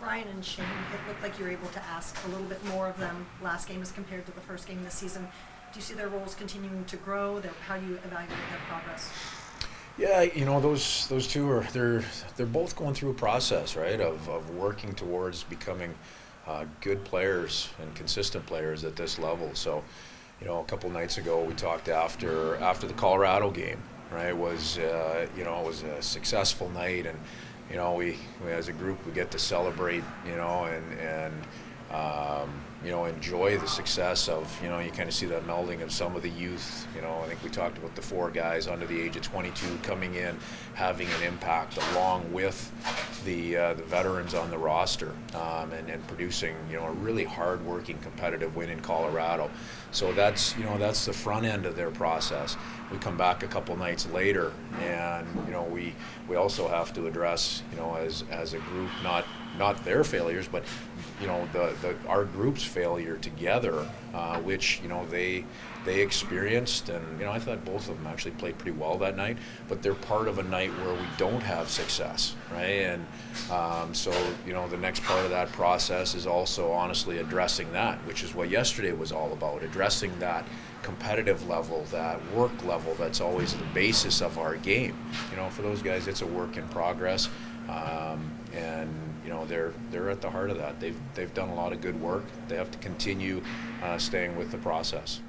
Brian and Shane, it looked like you were able to ask a little bit more of them last game as compared to the first game this season. Do you see their roles continuing to grow? How do you evaluate their progress? Yeah, you know, those two are they're both going through a process, right, of working towards becoming good players and consistent players at this level. So, you know, a couple nights ago we talked after the Colorado game, right? It was it was a successful night, and you know we as a group we get to celebrate, you know, and you know, enjoy the success of, you know, you kind of see that melding of some of the youth. You know, I think we talked about the 4 guys under the age of 22 coming in, having an impact along with the veterans on the roster, and producing, you know, a really hard-working, competitive win in Colorado. So that's, you know, that's the front end of their process. We come back a couple nights later, and you know, we also have to address, you know, as a group, not their failures, but you know, our group's failure together, which, you know, they experienced. And you know, I thought both of them actually played pretty well that night, but they're part of a night where we don't have success, right? And so, you know, the next part of that process is also honestly addressing that, which is what yesterday was all about, addressing that competitive level, that work level that's always the basis of our game. You know, for those guys, it's a work in progress. And you know, they're at the heart of that. They've done a lot of good work. They have to continue staying with the process.